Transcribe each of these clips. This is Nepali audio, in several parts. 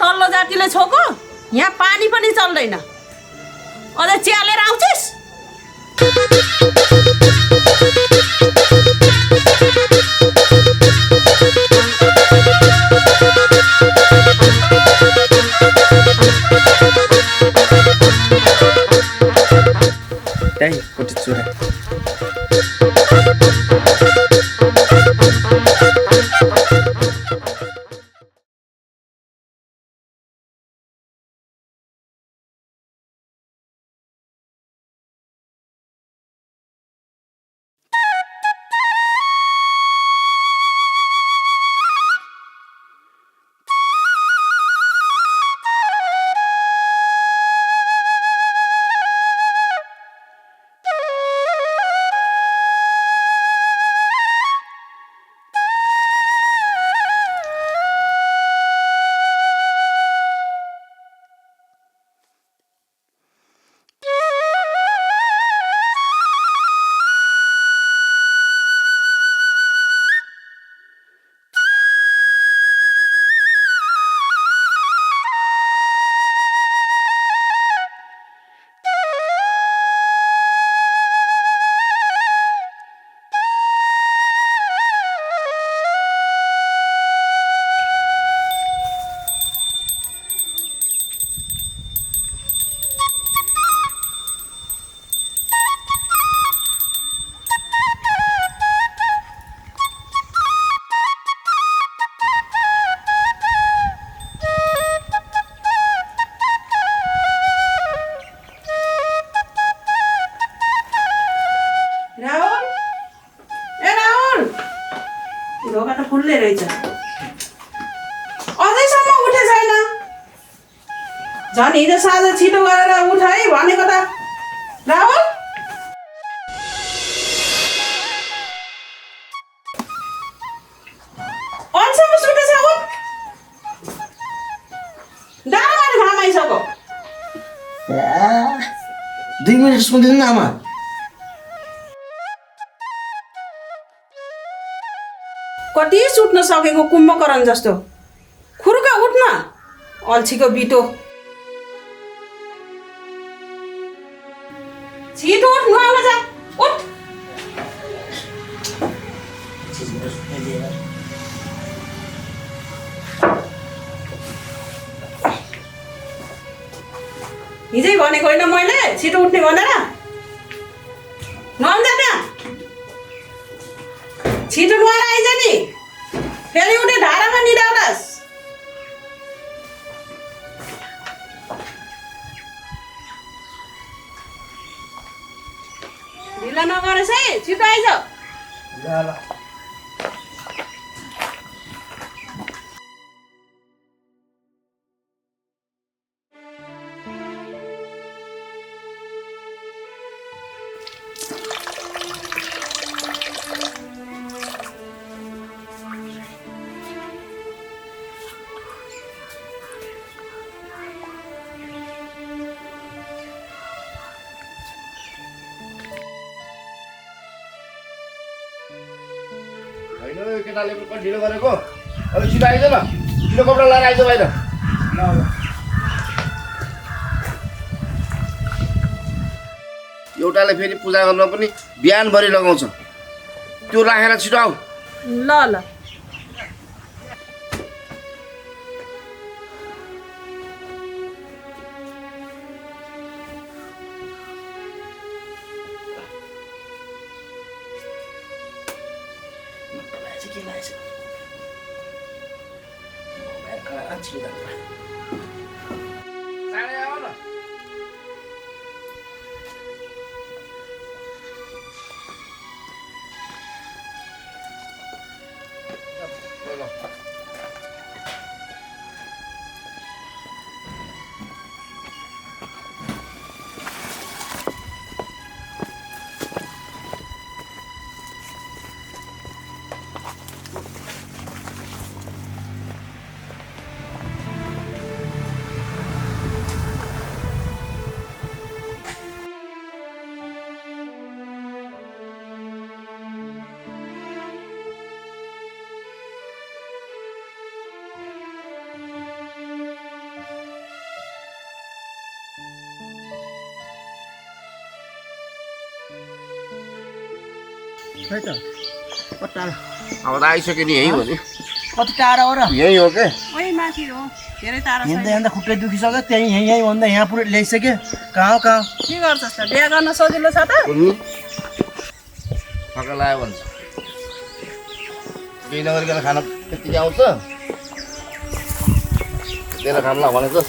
तल्लो जातिले छोको यहाँ पानी पनि चल्दैन अझै च्यालेर आउँछिस् त्यही कोटी चुरा ढोका त खुल्लै रहेछ अझैसम्म उठे छैन झन् हिजो साँझ छिटो गरेर उठ है भनेको त राहुल अझसम्म सुतेछ उठ डाँडामा घाम आइसक्यो 2 मिनट सुन्दैन आमा कति सुत्न सकेको कुम्भकर्ण जस्तो खुरुका उठ्न अल्छीको बिटो छिटो उठ नुहाउन जा उठ हिजै भनेको होइन मैले छिटो उठ्ने भनेर नुहाउन जा त्यहाँ छिटो नुहाएर आइज नि फेरि उठे ढाडामा निदाउलास् ढिला नगरेस् है छिटो आइज होइन केटाले पनि ढिलो गरेको अलिक छिटो आइज न छिटो कपडा लगाएर आइज बाहिर एउटाले फेरि पूजा गर्न पनि बिहानभरि लगाउँछ त्यो राखेर छिटो आऊ ल ल चाँडै आऊ न खै त कति टाढो अब त आइसक्यो नि यही हो नि कति टाढो हो र यही हो के ओइ माथि हो धेरै टाढा छैन हिँड्दा हिँड्दा खुट्टै दुखिसक्यो त्यही यहीँ भन्दा यहाँ पुरै ल्याइसक्यो कहाँ कहाँ के गर्छस् त बिहा गर्न सजिलो छ त कुन्नी थका लाग्यो भन्छ केही नगरिकन खाना त्यतिकै आउँछ त्यसलाई खाना भनेको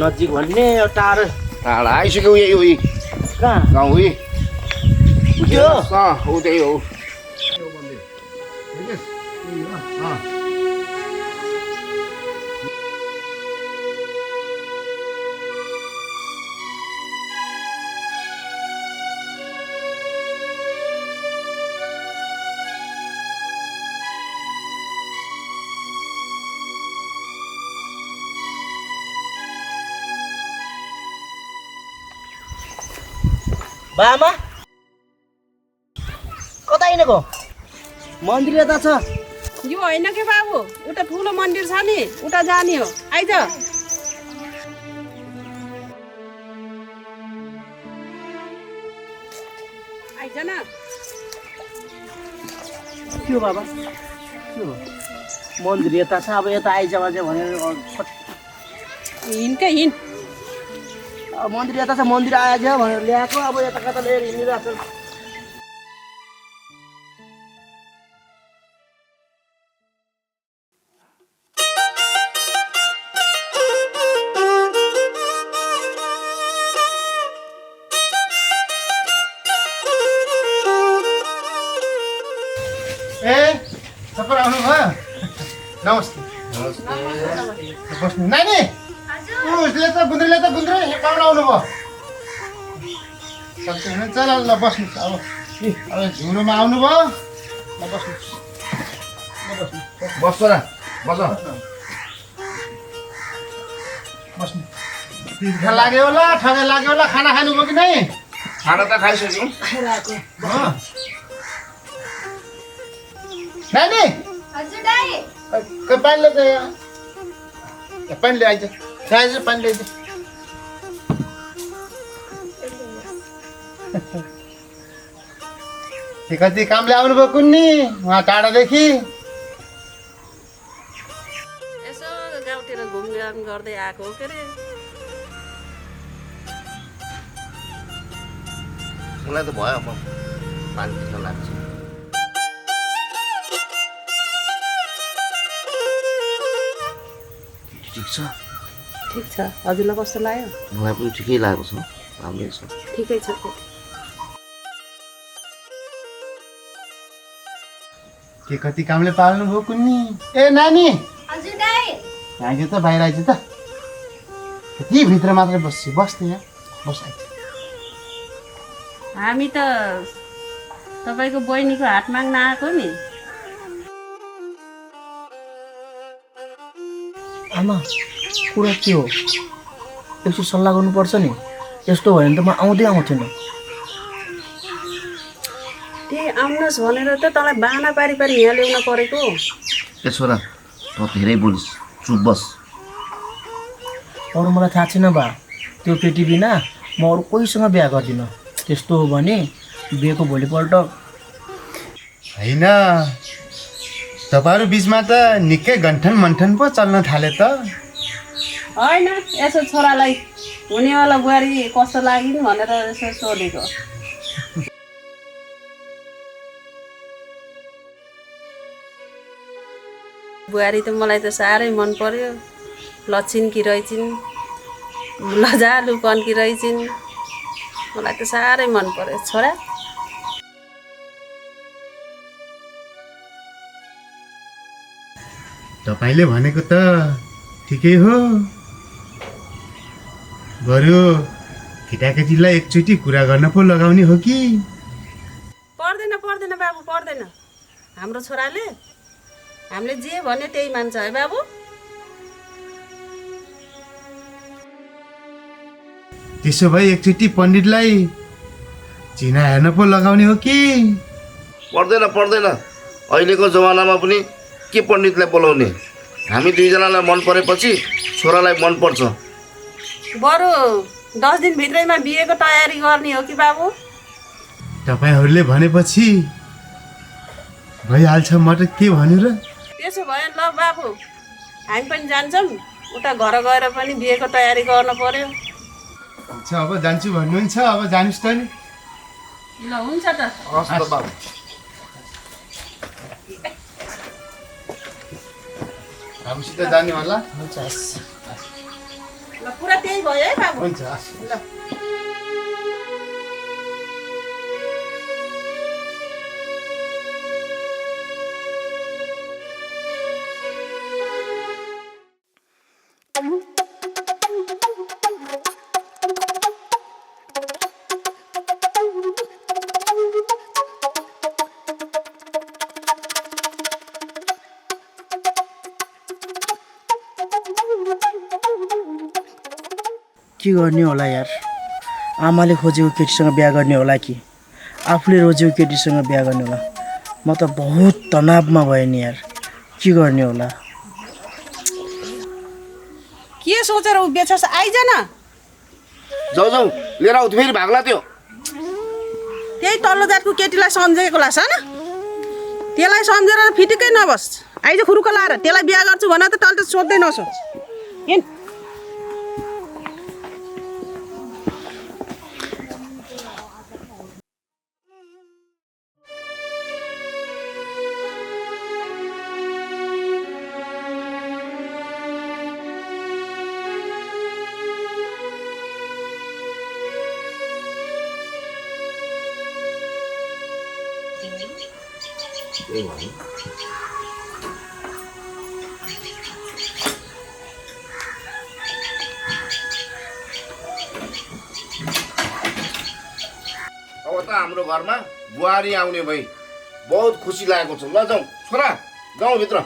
नजिक भन्ने टाढो टाढा आइसक्यो यही हो यही कहाँ गाउँ उही त्यो ऊ त्यही हो बामा कता हिँडेको मन्दिर यता छ यो होइन के बाबु उता ठुलो मन्दिर छ नि उता जाने हो आइज आइज न के हो बाबा के हो मन्दिर यता छ अब यता आइज भने भनेर हिँडकै हिँड अब मन्दिर यता छ मन्दिर आएछ भनेर ल्याएको अब यता कता लिएर हिँडिरहेको छ ए तपाईँ आउनुभयो नमस्ते बस्नु नानी उसले त गुन्द्रीले त गुन्द्री पाउन आउनुभयो सक्छ भने चल ल बस्नु अब झुरोमा आउनुभयो ल बस्नु बस्छ र बस बस्नु तिर्खा लाग्यो होला ठगे लाग्यो होला खाना खानुभयो कि नै खाना त खाइसक्यौँ नानी हजुर दाइ खै पानी ल्याउँछ पानी ल्याइज आइज पानी ल्याइज कति कामले आउनुभयो कुन्नी उहाँ टाढादेखि यसो गाउँतिर घुमघाम गर्दै आएको हो के अरे मलाई त भयो म पानी पिउन लाग्छ ठिक छ ठिक छ हजुरलाई कस्तो लाग्यो मलाई पनि ठिकै लागेको छ राम्रै छ ठिकै छ के कति कामले पाल्नुभयो कुन्नी ए नानी हजुर दाइ आइज त बाहिर आइज त यति भित्र मात्रै बस्छु बस्नु यहाँ बस आइज हामी त तपाईँको बहिनीको हात माग्न आएको नि आमा कुरा के हो यसो सल्लाह गर्नुपर्छ नि यस्तो भयो भने त म आउँदै आउँथेन त्यही आउनुहोस् भनेर त तँलाई बाहना पारी पारी यहाँ ल्याउन परेको ए छोरा त धेरै बोलिस् चुप बस अरू मलाई थाहा छैन बा त्यो केटी बिना म अरू कोहीसँग बिहा गर्दिनँ त्यस्तो हो भने बिहेको भोलिपल्ट होइन तपाईँहरू बिचमा त निकै गन्ठन मन्ठन पो चल्न थाले त होइन यसो छोरालाई हुनेवाला बुहारी कस्तो लाग्यो भनेर यसो सोधेको बुहारी त मलाई त साह्रै मन पर्यो लच्छिनकी रहेछिन् लजालु कन्की रहेछिन् मलाई त साह्रै मन पर्यो छोरा तपाईँले भनेको त ठिकै हो बरु केटाकेटीलाई एकचोटि कुरा गर्न पो लगाउने हो कि पर्दैन पर्दैन बाबु पर्दैन हाम्रो छोराले हामीले जे भन्यो त्यही मान्छ है बाबु त्यसो भए एकचोटि पण्डितलाई चिना हेर्न पो लगाउने हो कि पर्दैन पर्दैन अहिलेको जमानामा पनि के पण्डितलाई बोलाउने हामी दुईजनालाई मन परेपछि छोरालाई मन पर्छ बरु 10 दिनभित्रैमा बिहेको तयारी गर्ने हो कि बाबु तपाईँहरूले भनेपछि भइहाल्छ म त के भन्यो र त्यसो भयो ल बाबु, हामी पनि जान्छौँ। उता घर गएर पनि बिहेको तयारी गर्न पर्यो। हुन्छ अब जान्छु भन्नुहुन्छ, अब जानुहोस् त नि। ल हुन्छ त। हस् त बाबु। बाबुसित जाने होला। हुन्छ हस्। ल पुरा त्यही भयो है बाबु। हुन्छ ल के गर्ने होला यार, आमाले खोजेको केटीसँग बिहा गर्ने होला कि आफूले रोजेको केटीसँग बिहा गर्ने होला। म त बहुत तनावमा भएँ नि यार, के गर्ने होला। के सोचेर उभिएछस्? आइज न। जाऊ जाऊ लिएर आऊ, फेरि भाग्ला त्यो। त्यही तल्लो जातको केटीलाई सम्झेको लास न, त्यसलाई सम्झेर फिटिकै नबस्। आइज खुरुको लाएर त्यसलाई बिहा गर्छु भन त तल त सोध्दै नसोच। हिँड। अब त हाम्रो घरमा बुहारी आउने भई बहुत खुसी लागेको छ। ल जाउँ छोरा, जाउँ भित्र।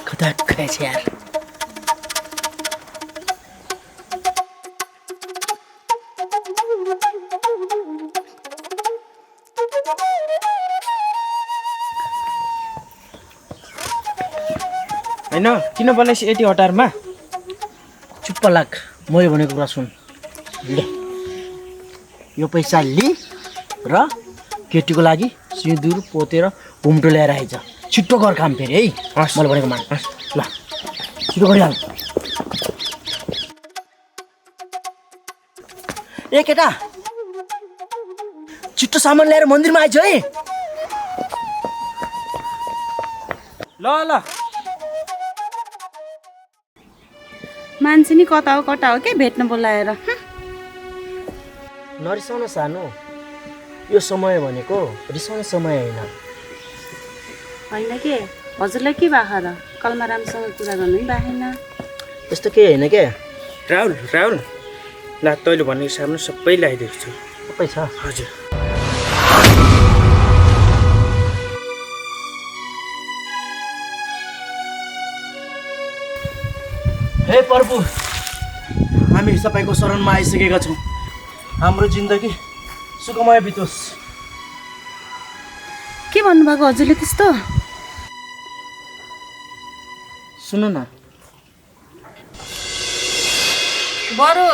कता गएछ यार। होइन किन बोलाइस् यति हतारमा? चुप्प लाग, मैले भनेको कुरा सुन। ले यो पैसा लि र केटीको लागि सिन्दुर पोतेर घुम्टो ल्याएर आइज। छिट्टो गर काम फेरि है। मैले भनेको मान। ल छिटो गरिहाल। ए केटा, छिट्टो सामान ल्याएर मन्दिरमा आइज है। ल ल मान्छे नि कता हो के भेट्न बोलाएर। नरिसाउन सानो, यो समय भनेको रिसाउने समय होइन। होइन के हजुरलाई के भएको र? कलमा राम्रोसँग कुरा गर्नु नि बाहेन। त्यस्तो केही होइन क्या। राहुल राहुल ला तैँले भनेको सामने सबै ल्याइदिएको छु। सबै छ। हजुर। हे प्रभु, हामी तपाईँको शरणमा आइसकेका छौँ। हाम्रो जिन्दगी सुखमय बितोस्। के भन्नुभएको हजुरले त्यस्तो? सुन्नु न, बरु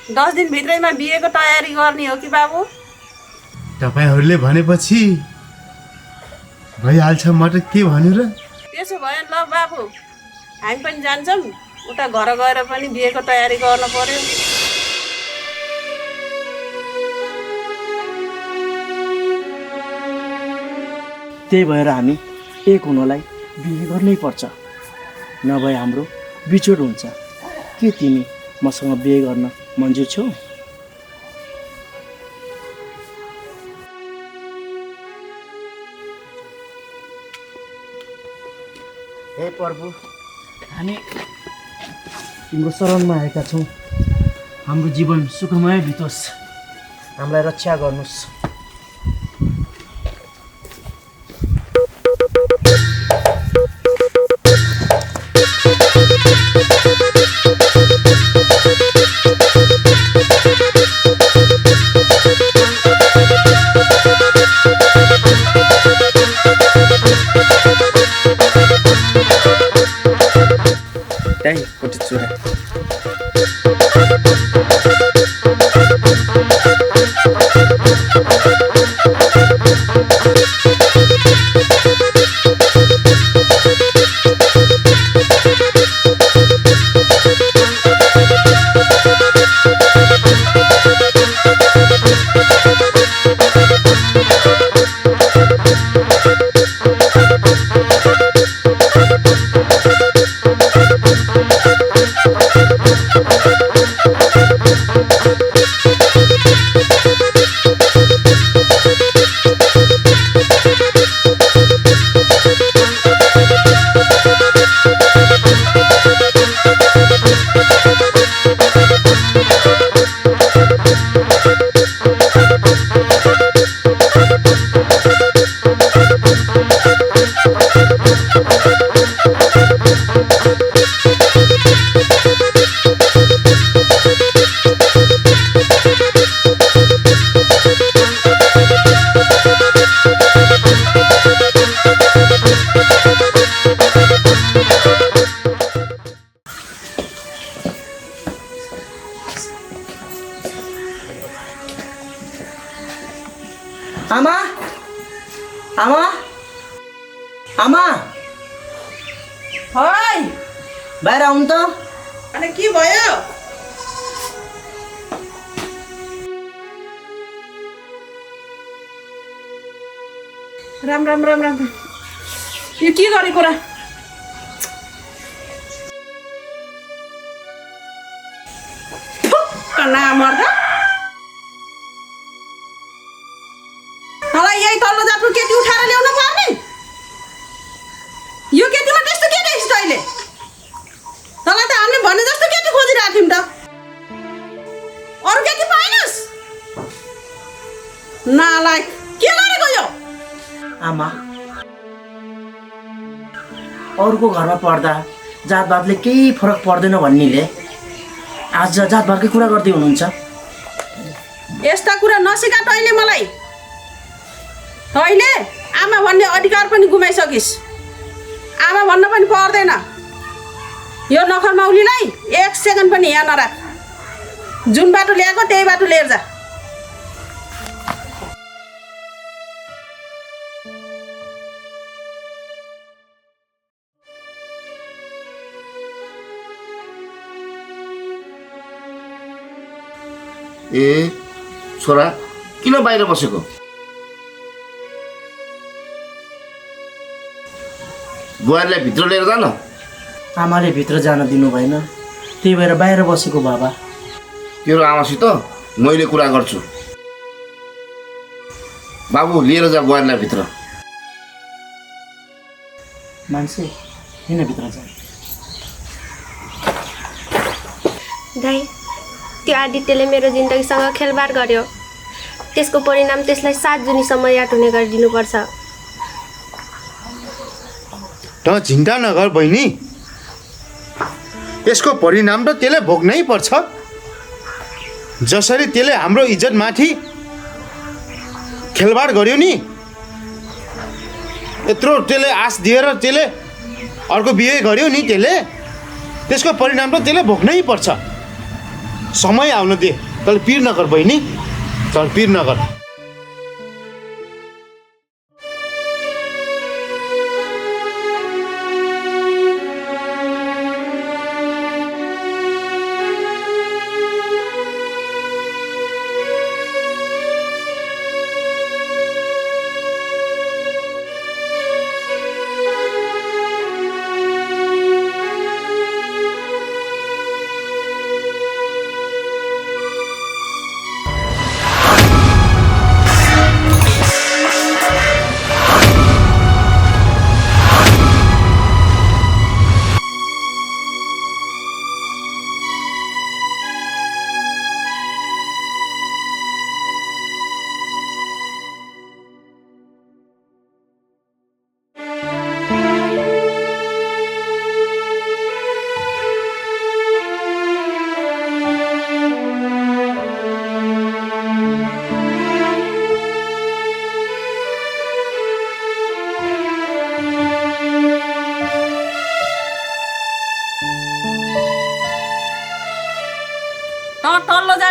10 दिनभित्रैमा बिहेको तयारी गर्ने हो कि बाबु? तपाईँहरूले भनेपछि भइहाल्छ म त के भन्यो र त्यसो भयो ल बाबु, हामी पनि जान्छौँ। उता घर गएर पनि बिहेको तयारी गर्न पर्यो। त्यही भएर हामी एक हुनलाई बिहे गर्नै पर्छ, नभए हाम्रो बिछोड हुन्छ। के तिमी मसँग बिहे गर्न मन्जुर छौ? हे प्रभु, हामी तिम्रो शरणमा आएका छौँ। हाम्रो जीवन सुखमय बितोस्, हामीलाई रक्षा गर्नुहोस्। छोरा। आमा आमा आमा है बाहिर आउनु त। अनि के भयो? राम राम राम राम। यो के गरेको र? नमर्दा तँलाई यही तल्लो जातको केटी उठाएर ल्याउनु पर्ने? यो केटीमा त्यस्तो के देखिस् तैँले? तँलाई त हामीले भने जस्तो केटी खोजिरहेको थियौँ त। अरू केटी पाइनस्? नालायक के गरेको यो? आमा अरूको घरमा पढ्दा जातभातले केही फरक पर्दैन भन्नेले आज जातभातकै कुरा गर्दै हुनुहुन्छ। यस्ता कुरा नसिका तैँले मलाई। तैँले आमा भन्ने अधिकार पनि गुमाइसकिस्। आमा भन्न पनि पर्दैन। यो नखर माउलीलाई 1 सेकेन्ड पनि यहाँ नराख। जुन बाटो ल्याएको त्यही बाटो लिएर जा। ए छोरा किन बाहिर बसेको? बुहारीलाई भित्र लिएर जान। आमाले भित्र जान दिनु भएन, त्यही भएर बाहिर बसेको बाबा। तेरो आमासित मैले कुरा गर्छु। बाबु लिएर जा बुहारीलाई भित्र। मान्छे किन भित्र जा? दाइ, त्यो आदित्यले मेरो जिन्दगीसँग खेलबाड गर्यो। त्यसको परिणाम त्यसलाई 7 जुनीसम्म याद हुने गरिदिनुपर्छ। त चिन्ता नगर बहिनी, यसको परिणाम त त्यसले भोग्नै पर्छ। जसरी त्यसले हाम्रो इज्जतमाथि खेलबाड गर्यो नि, यत्रो त्यसले आश दिएर त्यसले अर्को बिहे गर्यो नि, त्यसको परिणाम त त्यसले भोग्नै पर्छ। समय आउन दे। तल पिर नगर बहिनी, तल पिर नगर।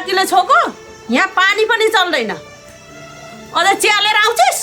जतिले छोको यहाँ पानी पनि चल्दैन अझ चिया लिएर आउँछिस्